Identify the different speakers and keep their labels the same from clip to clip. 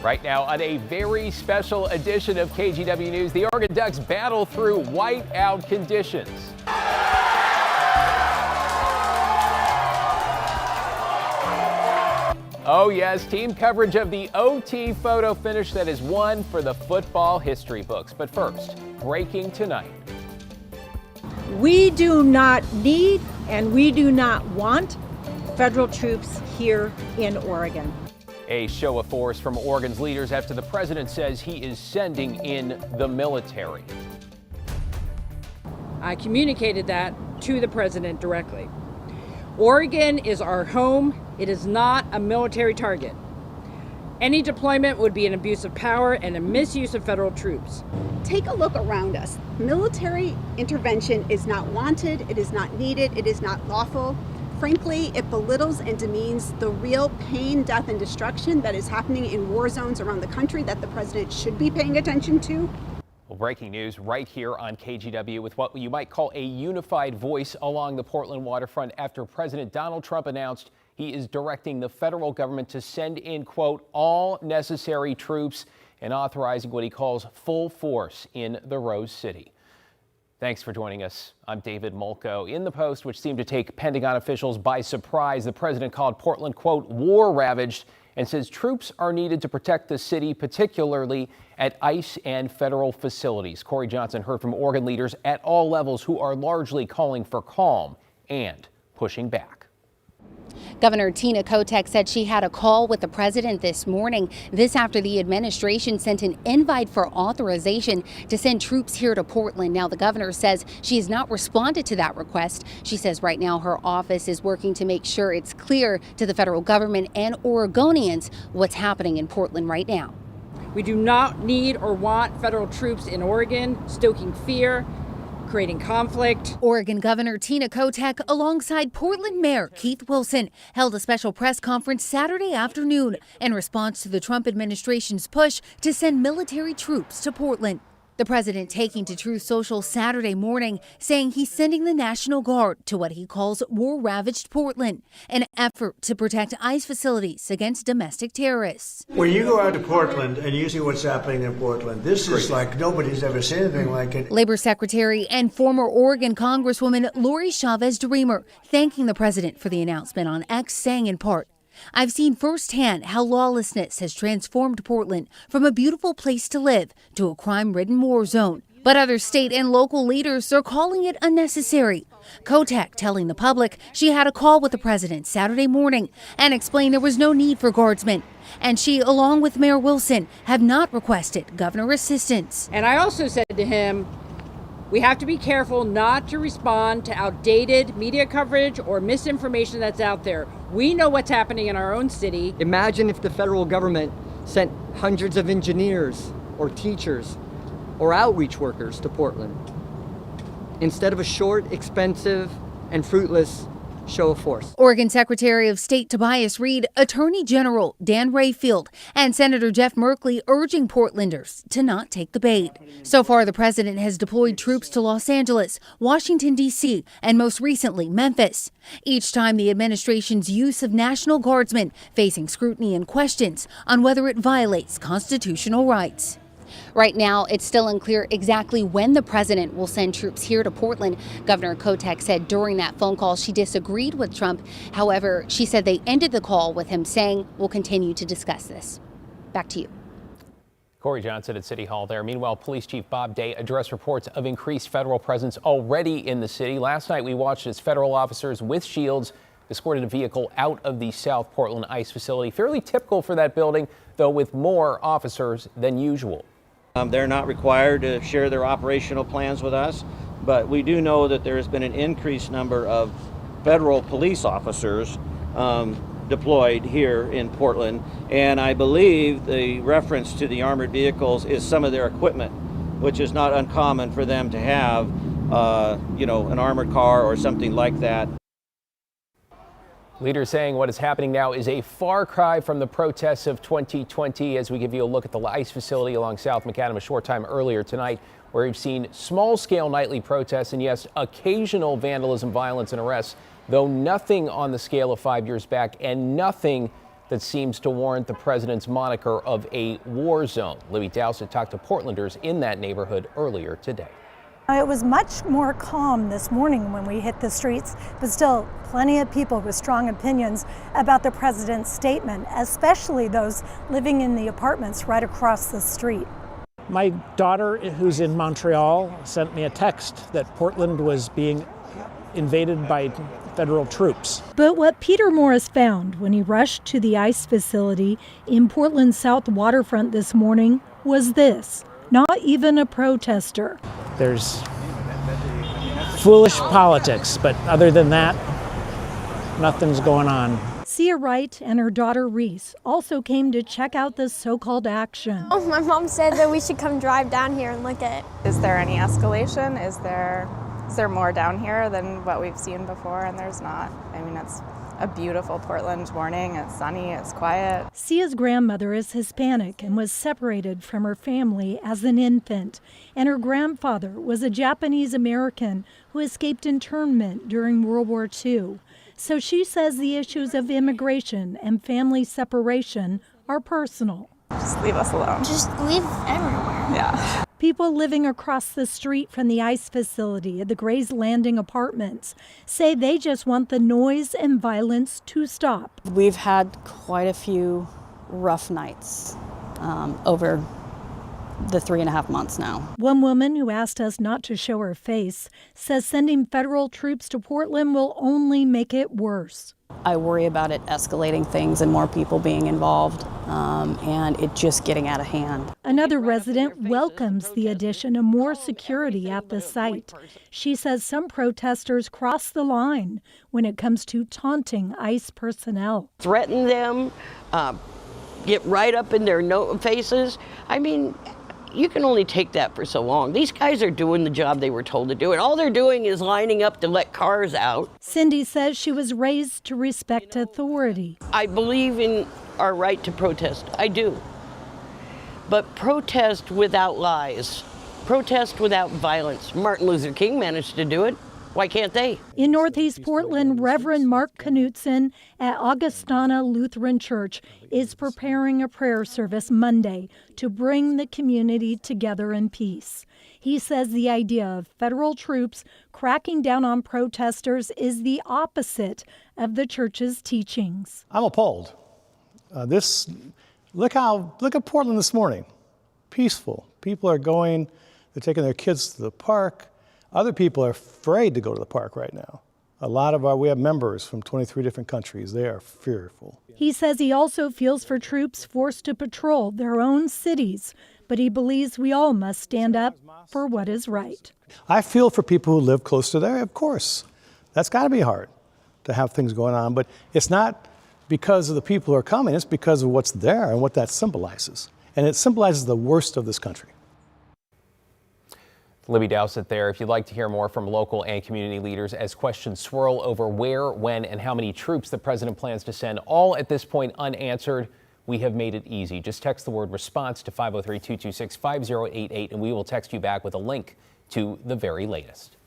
Speaker 1: Right now, on a very special edition of KGW News, the Oregon Ducks battle through whiteout conditions. Oh yes, team coverage of the OT photo finish that is one for the football history books. But first, breaking tonight.
Speaker 2: We do not need and we do not want federal troops here in Oregon.
Speaker 1: A show of force from Oregon's leaders after the president says he is sending in the military.
Speaker 2: I communicated that to the president directly. Oregon is our home. It is not a military target. Any deployment would be an abuse of power and a misuse of federal troops.
Speaker 3: Take a look around us. Military intervention is not wanted, it is not needed, it is not lawful. Frankly, it belittles and demeans the real pain, death, and destruction that is happening in war zones around the country that the president should be paying attention to.
Speaker 1: Well, breaking news right here on KGW with what you might call a unified voice along the Portland waterfront after President Donald Trump announced he is directing the federal government to send in, quote, all necessary troops and authorizing what he calls full force in the Rose City. Thanks for joining us. I'm David Molko. In the post, which seemed to take Pentagon officials by surprise, the president called Portland, quote, war-ravaged and says troops are needed to protect the city, particularly at ICE and federal facilities. Corey Johnson heard from Oregon leaders at all levels who are largely calling for calm and pushing back.
Speaker 4: Governor Tina Kotek said she had a call with the president this morning. This after the administration sent an invite for authorization to send troops here to Portland. Now, the governor says she has not responded to that request. She says right now her office is working to make sure it's clear to the federal government and Oregonians what's happening in Portland right now.
Speaker 2: We do not need or want federal troops in Oregon, stoking fear, creating conflict.
Speaker 4: Oregon Governor Tina Kotek alongside Portland Mayor Keith Wilson held a special press conference Saturday afternoon in response to the Trump administration's push to send military troops to Portland. The president taking to Truth Social Saturday morning, saying he's sending the National Guard to what he calls war-ravaged Portland, an effort to protect ICE facilities against domestic terrorists.
Speaker 5: When you go out to Portland and you see what's happening in Portland, this is like nobody's ever seen anything like it.
Speaker 4: Labor Secretary and former Oregon Congresswoman Lori Chavez-DeRemer thanking the president for the announcement on X, saying in part, I've seen firsthand how lawlessness has transformed Portland from a beautiful place to live to a crime-ridden war zone. But other state and local leaders are calling it unnecessary. Kotek telling the public she had a call with the president Saturday morning and explained there was no need for guardsmen. And she, along with Mayor Wilson, have not requested governor assistance.
Speaker 2: And I also said to him, we have to be careful not to respond to outdated media coverage or misinformation that's out there. We know what's happening in our own city.
Speaker 6: Imagine if the federal government sent hundreds of engineers or teachers or outreach workers to Portland instead of a short, expensive, and fruitless show of force.
Speaker 4: Oregon Secretary of State Tobias Reed, Attorney General Dan Rayfield, and Senator Jeff Merkley urging Portlanders to not take the bait. So far, the president has deployed troops to Los Angeles, Washington, D.C., and most recently, Memphis. Each time the administration's use of National Guardsmen facing scrutiny and questions on whether it violates constitutional rights. Right now, it's still unclear exactly when the president will send troops here to Portland. Governor Kotek said during that phone call she disagreed with Trump. However, she said they ended the call with him saying, we'll continue to discuss this. Back to you.
Speaker 1: Corey Johnson at City Hall there. Meanwhile, Police Chief Bob Day addressed reports of increased federal presence already in the city. Last night, we watched as federal officers with shields escorted a vehicle out of the South Portland ICE facility. Fairly typical for that building, though with more officers than usual.
Speaker 7: They're not required to share their operational plans with us, but we do know that there has been an increased number of federal police officers deployed here in Portland, and I believe the reference to the armored vehicles is some of their equipment, which is not uncommon for them to have, an armored car or something like that.
Speaker 1: Leaders saying what is happening now is a far cry from the protests of 2020 as we give you a look at the ICE facility along South Macadam a short time earlier tonight, where we've seen small-scale nightly protests and, yes, occasional vandalism, violence, and arrests, though nothing on the scale of 5 years back and nothing that seems to warrant the president's moniker of a war zone. Libby Dowsett talked to Portlanders in that neighborhood earlier today.
Speaker 8: It was much more calm this morning when we hit the streets, but still plenty of people with strong opinions about the president's statement, especially those living in the apartments right across the street.
Speaker 9: My daughter, who's in Montreal, sent me a text that Portland was being invaded by federal troops.
Speaker 8: But what Peter Morris found when he rushed to the ICE facility in Portland's South Waterfront this morning was this: not even a protester.
Speaker 9: There's foolish politics, but other than that, nothing's going on.
Speaker 8: Sia Wright and her daughter Reese also came to check out the so-called action.
Speaker 10: Oh, my mom said that we should come drive down here and look at it.
Speaker 11: Is there any escalation? Is there more down here than what we've seen before? And there's not. I mean, it's a beautiful Portland morning. It's sunny, it's quiet.
Speaker 8: Sia's grandmother is Hispanic and was separated from her family as an infant. And her grandfather was a Japanese American who escaped internment during World War II. So she says the issues of immigration and family separation are personal.
Speaker 11: Just leave us alone.
Speaker 10: Just leave everywhere.
Speaker 11: Yeah.
Speaker 8: People living across the street from the ICE facility at the Gray's Landing apartments say they just want the noise and violence to stop.
Speaker 12: We've had quite a few rough nights over the 3.5 months now.
Speaker 8: One woman who asked us not to show her face says sending federal troops to Portland will only make it worse.
Speaker 12: I worry about it escalating things and more people being involved and it just getting out of hand.
Speaker 8: Another resident welcomes the addition of more security at the site. She says some protesters cross the line when it comes to taunting ICE personnel.
Speaker 13: Threaten them, get right up in their faces. I mean, you can only take that for so long. These guys are doing the job they were told to do, and all they're doing is lining up to let cars out.
Speaker 8: Cindy says she was raised to respect authority.
Speaker 13: I believe in our right to protest. I do. But protest without lies. Protest without violence. Martin Luther King managed to do it. Why can't they?
Speaker 8: In Northeast Portland, Reverend Mark Knutson at Augustana Lutheran Church is preparing a prayer service Monday to bring the community together in peace. He says the idea of federal troops cracking down on protesters is the opposite of the church's teachings.
Speaker 14: I'm appalled. Look at Portland this morning. Peaceful. People are going, they're taking their kids to the park. Other people are afraid to go to the park right now. We have members from 23 different countries. They are fearful.
Speaker 8: He says he also feels for troops forced to patrol their own cities, but he believes we all must stand up for what is right.
Speaker 14: I feel for people who live close to there, of course. That's got to be hard to have things going on, but it's not because of the people who are coming, it's because of what's there and what that symbolizes. And it symbolizes the worst of this country.
Speaker 1: Libby Dowsett there. If you'd like to hear more from local and community leaders as questions swirl over where, when, and how many troops the president plans to send, all at this point unanswered, we have made it easy. Just text the word response to 503-226-5088 and we will text you back with a link to the very latest.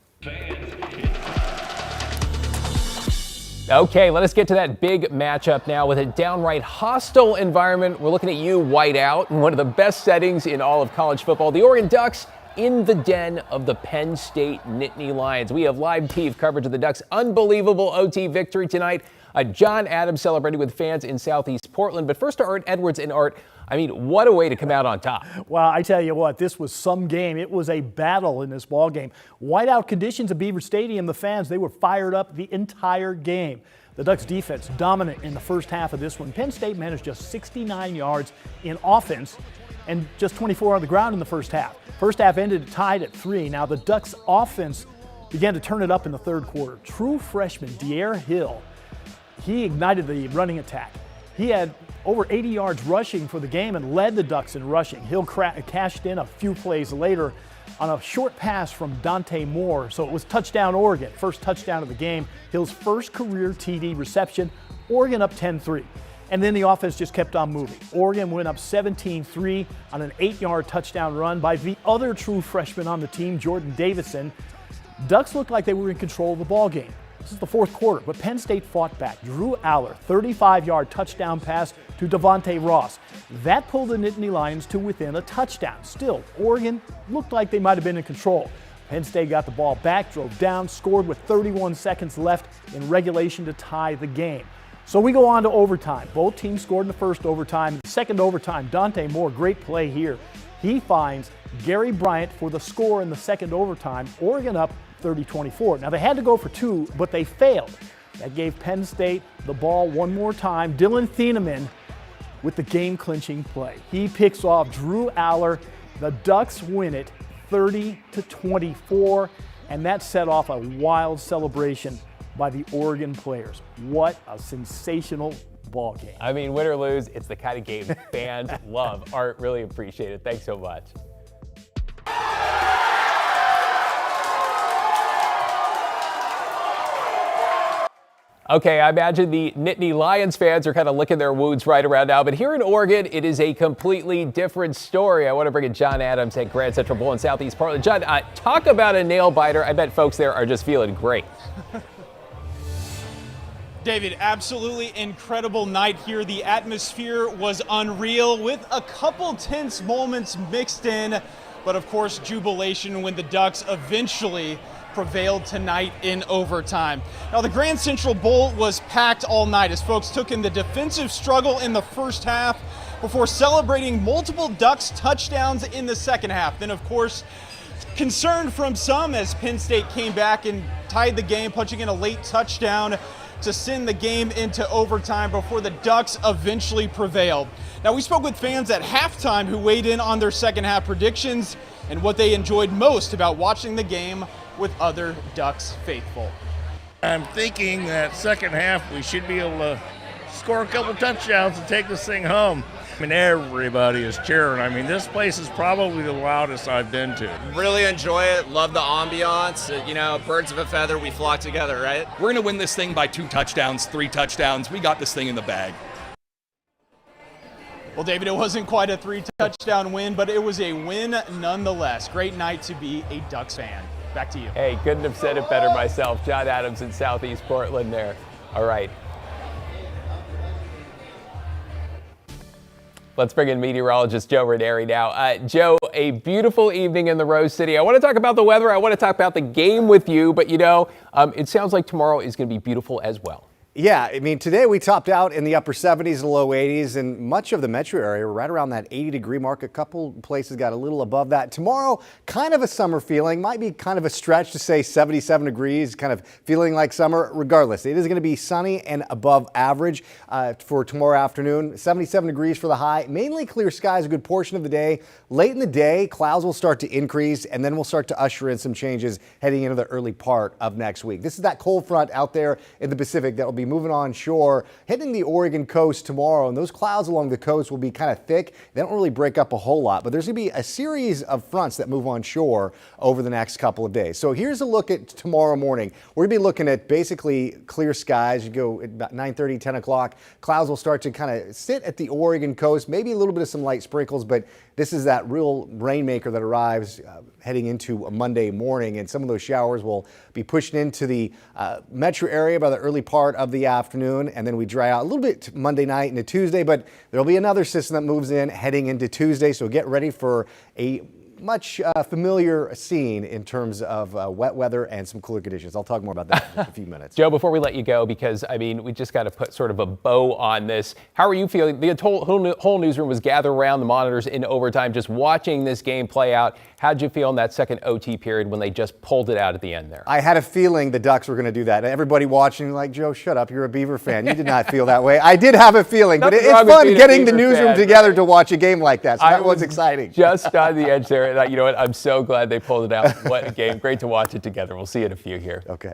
Speaker 1: Okay, let us get to that big matchup now. With a downright hostile environment, we're looking at you, whiteout, in one of the best settings in all of college football. The Oregon Ducks in the den of the Penn State Nittany Lions. We have live TV coverage of the Ducks' unbelievable OT victory tonight. John Adams celebrated with fans in Southeast Portland. But first to Art Edwards. And Art, I mean, what a way to come out on top.
Speaker 15: Well, I tell you what, this was some game. It was a battle in this ball game. Whiteout conditions at Beaver Stadium, the fans, they were fired up the entire game. The Ducks defense dominant in the first half of this one. Penn State managed just 69 yards in offense and just 24 on the ground in the first half. First half ended tied at 3. Now the Ducks offense began to turn it up in the third quarter. True freshman De'Air Hill, he ignited the running attack. He had over 80 yards rushing for the game and led the Ducks in rushing. Hill cashed in a few plays later on a short pass from Dante Moore, so it was touchdown Oregon. First touchdown of the game, Hill's first career TD reception. Oregon up 10-3. And then the offense just kept on moving. Oregon went up 17-3 on an 8-yard touchdown run by the other true freshman on the team, Jordan Davison. Ducks looked like they were in control of the ball game. This is the fourth quarter, but Penn State fought back. Drew Aller, 35-yard touchdown pass to Devontae Ross. That pulled the Nittany Lions to within a touchdown. Still, Oregon looked like they might have been in control. Penn State got the ball back, drove down, scored with 31 seconds left in regulation to tie the game. So we go on to overtime. Both teams scored in the first overtime. In the second overtime, Dante Moore, great play here. He finds Gary Bryant for the score in the second overtime. Oregon up 30-24. Now they had to go for two, but they failed. That gave Penn State the ball one more time. Dylan Thieneman with the game-clinching play. He picks off Drew Aller. The Ducks win it 30-24, and that set off a wild celebration by the Oregon players. What a sensational ball game.
Speaker 1: I mean, win or lose, it's the kind of game fans love. Art, really appreciate it. Thanks so much. Okay, I imagine the Nittany Lions fans are kind of licking their wounds right around now, but here in Oregon, it is a completely different story. I want to bring in John Adams at Grand Central Bowl in Southeast Portland. John, talk about a nail biter. I bet folks there are just feeling great.
Speaker 16: David, absolutely incredible night here. The atmosphere was unreal with a couple tense moments mixed in, but of course jubilation when the Ducks eventually prevailed tonight in overtime. Now the Grand Central Bowl was packed all night as folks took in the defensive struggle in the first half before celebrating multiple Ducks touchdowns in the second half. Then of course, concern from some as Penn State came back and tied the game, punching in a late touchdown to send the game into overtime before the Ducks eventually prevailed. Now we spoke with fans at halftime who weighed in on their second half predictions and what they enjoyed most about watching the game with other Ducks faithful.
Speaker 17: I'm thinking that second half we should be able to score a couple touchdowns and take this thing home. I mean, everybody is cheering. I mean, this place is probably the loudest I've been to.
Speaker 18: Really enjoy it. Love the ambiance. You know, birds of a feather, we flock together, right?
Speaker 19: We're going to win this thing by 2 touchdowns, 3 touchdowns. We got this thing in the bag.
Speaker 16: Well, David, it wasn't quite a 3-touchdown win, but it was a win nonetheless. Great night to be a Ducks fan. Back to you.
Speaker 1: Hey, couldn't have said it better myself. John Adams in Southeast Portland there. All right. Let's bring in meteorologist Joe Ranieri now. Joe, a beautiful evening in the Rose City. I want to talk about the weather. I want to talk about the game with you, but you know, it sounds like tomorrow is going to be beautiful as well.
Speaker 20: Yeah, I mean, today we topped out in the upper 70s and low 80s, and much of the metro area right around that 80-degree mark. A couple places got a little above that. Tomorrow, kind of a summer feeling. Might be kind of a stretch to say 77 degrees, kind of feeling like summer. Regardless, it is going to be sunny and above average for tomorrow afternoon. 77 degrees for the high. Mainly clear skies a good portion of the day. Late in the day, clouds will start to increase, and then we'll start to usher in some changes heading into the early part of next week. This is that cold front out there in the Pacific that will be moving on shore, hitting the Oregon coast tomorrow, and those clouds along the coast will be kind of thick. They don't really break up a whole lot, but there's going to be a series of fronts that move on shore over the next couple of days. So here's a look at tomorrow morning. We're going to be looking at basically clear skies. You go at about 9:30, 10 o'clock. Clouds will start to kind of sit at the Oregon coast, maybe a little bit of some light sprinkles, but this is that real rainmaker that arrives heading into a Monday morning, and some of those showers will be pushed into the metro area by the early part of the afternoon, and then we dry out a little bit Monday night into Tuesday, but there'll be another system that moves in heading into Tuesday, so get ready for a much familiar scene in terms of wet weather and some cooler conditions. I'll talk more about that in just a few minutes.
Speaker 1: Joe, before we let you go, because I mean, we just got to put sort of a bow on this. How are you feeling? The whole newsroom was gathered around the monitors in overtime, just watching this game play out. How'd you feel in that second OT period when they just pulled it out at the end there?
Speaker 20: I had a feeling the Ducks were going to do that. Everybody watching like, Joe, shut up. You're a Beaver fan. You did not feel that way. I did have a feeling, but it's fun getting the newsroom together to watch a game like that. So that was exciting.
Speaker 1: Just on the edge there. You know what? I'm so glad they pulled it out. What a game. Great to watch it together. We'll see you in a few here.
Speaker 20: Okay.